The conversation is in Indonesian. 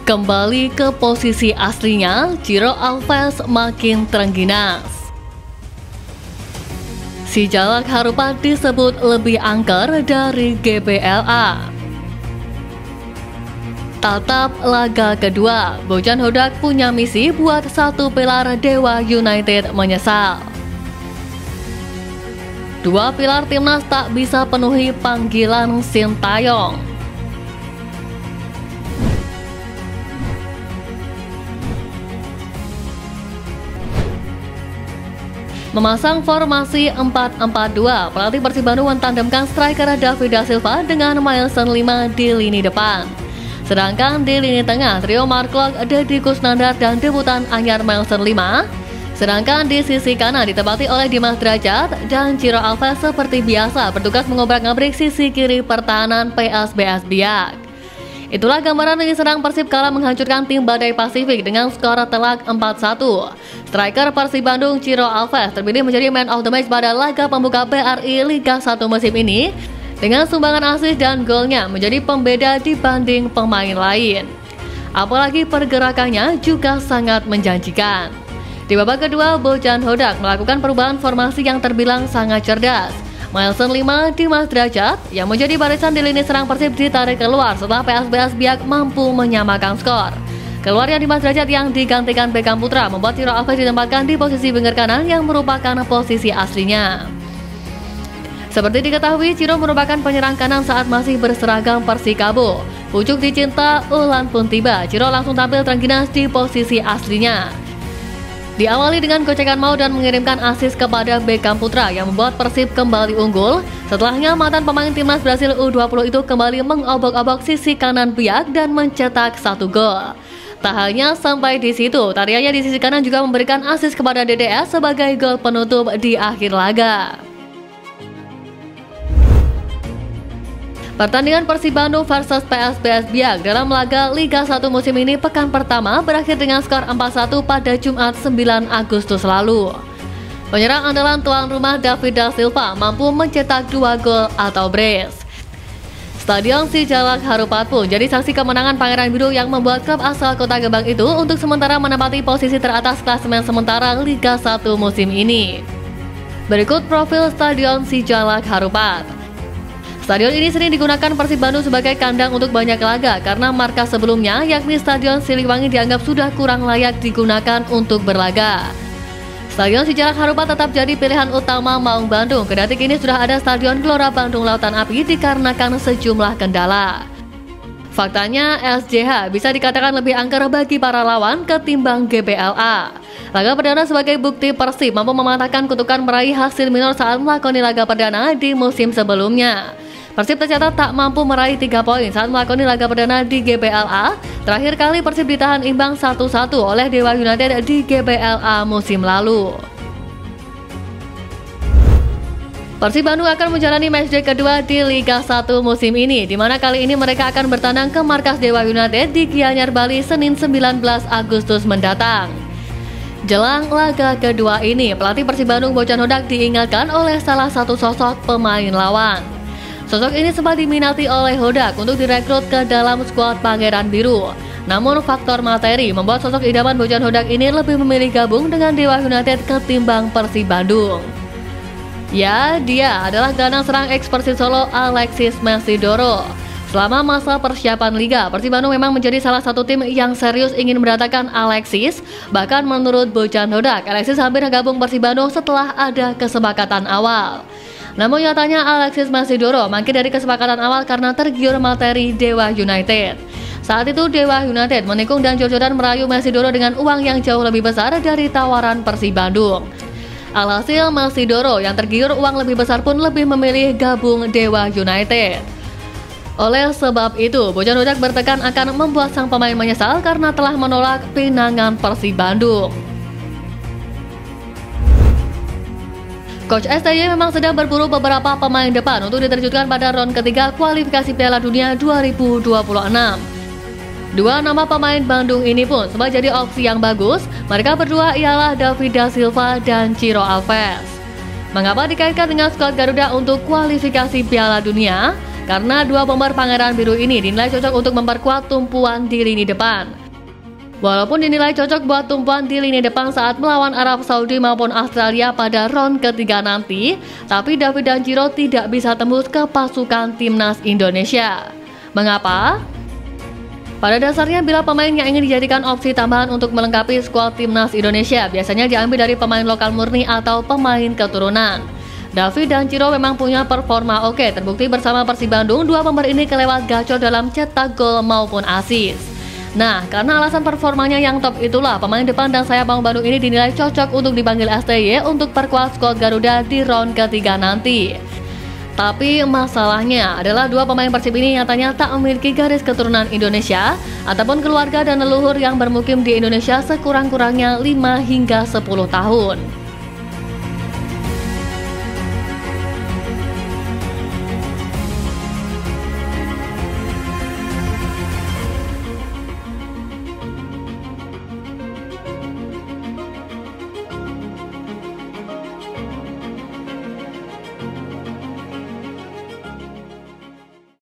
Kembali ke posisi aslinya, Ciro Alves makin terengginas. Si Jalak Harupat disebut lebih angker dari GBLA. Tatap laga kedua, Bojan Hodak punya misi buat satu pilar Dewa United menyesal. Dua pilar timnas tak bisa penuhi panggilan Sintayong. Memasang formasi 4-4-2, pelatih Persib Bandung mentandemkan striker David Da Silva dengan Mailson 5 di lini depan. Sedangkan di lini tengah, trio Mark Klok, Deddy Kusnandar, dan debutan anyar Mailson 5. Sedangkan di sisi kanan ditempati oleh Dimas Derajat dan Ciro Alves seperti biasa bertugas mengobrak-ngabrik sisi kiri pertahanan PSBS Biak. Itulah gambaran lini serang Persib kala menghancurkan tim Badai Pasifik dengan skor telak 4-1. Striker Persib Bandung Ciro Alves terpilih menjadi man of the match pada laga pembuka BRI Liga 1 musim ini dengan sumbangan assist dan golnya menjadi pembeda dibanding pemain lain. Apalagi pergerakannya juga sangat menjanjikan. Di babak kedua, Bojan Hodak melakukan perubahan formasi yang terbilang sangat cerdas. Mailson 5, Dimas Derajat yang menjadi barisan di lini serang Persib ditarik keluar setelah PSBS Biak mampu menyamakan skor. Keluarnya Dimas Derajat yang digantikan Beckham Putra membuat Ciro Alves ditempatkan di posisi winger kanan yang merupakan posisi aslinya. Seperti diketahui, Ciro merupakan penyerang kanan saat masih berseragam Persikabo. Pucuk dicinta, ulan pun tiba, Ciro langsung tampil terengginas di posisi aslinya. Diawali dengan gocekan mau dan mengirimkan assist kepada Beckham Putra yang membuat Persib kembali unggul. Setelahnya mantan pemain timnas Brasil U20 itu kembali mengobok-obok sisi kanan Biak dan mencetak 1 gol. Tak hanya sampai di situ, tariannya di sisi kanan juga memberikan assist kepada DDS sebagai gol penutup di akhir laga. Pertandingan Persib Bandung versus PSBS Biak dalam laga Liga 1 musim ini pekan pertama berakhir dengan skor 4-1 pada Jumat 9 Agustus lalu. Penyerang andalan tuan rumah David Da Silva mampu mencetak 2 gol atau brace. Stadion Sijalak Harupat pun jadi saksi kemenangan Pangeran Biru yang membuat klub asal Kota Gebang itu untuk sementara menempati posisi teratas klasemen sementara Liga 1 musim ini. Berikut profil Stadion Sijalak Harupat. Stadion ini sering digunakan Persib Bandung sebagai kandang untuk banyak laga karena markas sebelumnya yakni Stadion Siliwangi dianggap sudah kurang layak digunakan untuk berlaga. Stadion Sijalak Harupat tetap jadi pilihan utama Maung Bandung, kendati kini sudah ada Stadion Gelora Bandung Lautan Api dikarenakan sejumlah kendala. Faktanya SJH bisa dikatakan lebih angker bagi para lawan ketimbang GBLA. Laga perdana sebagai bukti Persib mampu mematahkan kutukan meraih hasil minor saat melakoni laga perdana di musim sebelumnya. Persib tercatat tak mampu meraih 3 poin saat melakoni laga perdana di GBLA. Terakhir kali Persib ditahan imbang 1-1 oleh Dewa United di GBLA musim lalu. Persib Bandung akan menjalani matchday kedua di Liga 1 musim ini, di mana kali ini mereka akan bertandang ke markas Dewa United di Gianyar, Bali, Senin 19 Agustus mendatang. Jelang laga kedua ini, pelatih Persib Bandung Bojan Hodak diingatkan oleh salah satu sosok pemain lawan. Sosok ini sempat diminati oleh Hodak untuk direkrut ke dalam skuad Pangeran Biru. Namun faktor materi membuat sosok idaman Bojan Hodak ini lebih memilih gabung dengan Dewa United ketimbang Persib Bandung. Ya, dia adalah gelandang serang eks Persib Solo Alexis Mesidoro. Selama masa persiapan Liga, Persib Bandung memang menjadi salah satu tim yang serius ingin mendatangkan Alexis. Bahkan menurut Bojan Hodak, Alexis hampir gabung Persib Bandung setelah ada kesepakatan awal. Namun nyatanya Alexis Mesidoro mangkir dari kesepakatan awal karena tergiur materi Dewa United. Saat itu Dewa United menikung dan jor-joran merayu Mesidoro dengan uang yang jauh lebih besar dari tawaran Persib Bandung. Alhasil Mesidoro yang tergiur uang lebih besar pun lebih memilih gabung Dewa United. Oleh sebab itu, Bojan Hodak bertekan akan membuat sang pemain menyesal karena telah menolak pinangan Persib Bandung. Coach STY memang sedang berburu beberapa pemain depan untuk diterjunkan pada ronde ketiga kualifikasi Piala Dunia 2026. Dua nama pemain Bandung ini pun sempat jadi opsi yang bagus. Mereka berdua ialah David Da Silva dan Ciro Alves. Mengapa dikaitkan dengan skuad Garuda untuk kualifikasi Piala Dunia? karena dua bomber Pangeran Biru ini dinilai cocok untuk memperkuat tumpuan di lini depan. Walaupun dinilai cocok buat tumpuan di lini depan saat melawan Arab Saudi maupun Australia pada round ketiga nanti, tapi David Danjiro tidak bisa tembus ke pasukan timnas Indonesia. Mengapa? Pada dasarnya bila pemain yang ingin dijadikan opsi tambahan untuk melengkapi skuad timnas Indonesia biasanya diambil dari pemain lokal murni atau pemain keturunan. David Danjiro memang punya performa oke, terbukti bersama Persib Bandung dua pemain ini kelewat gacor dalam cetak gol maupun assist. Nah, karena alasan performanya yang top itulah pemain depan dan sayap Maung Bandung ini dinilai cocok untuk dipanggil STY untuk perkuat skuad Garuda di round ketiga nanti. Tapi masalahnya adalah dua pemain Persib ini nyatanya tak memiliki garis keturunan Indonesia ataupun keluarga dan leluhur yang bermukim di Indonesia sekurang-kurangnya 5 hingga 10 tahun.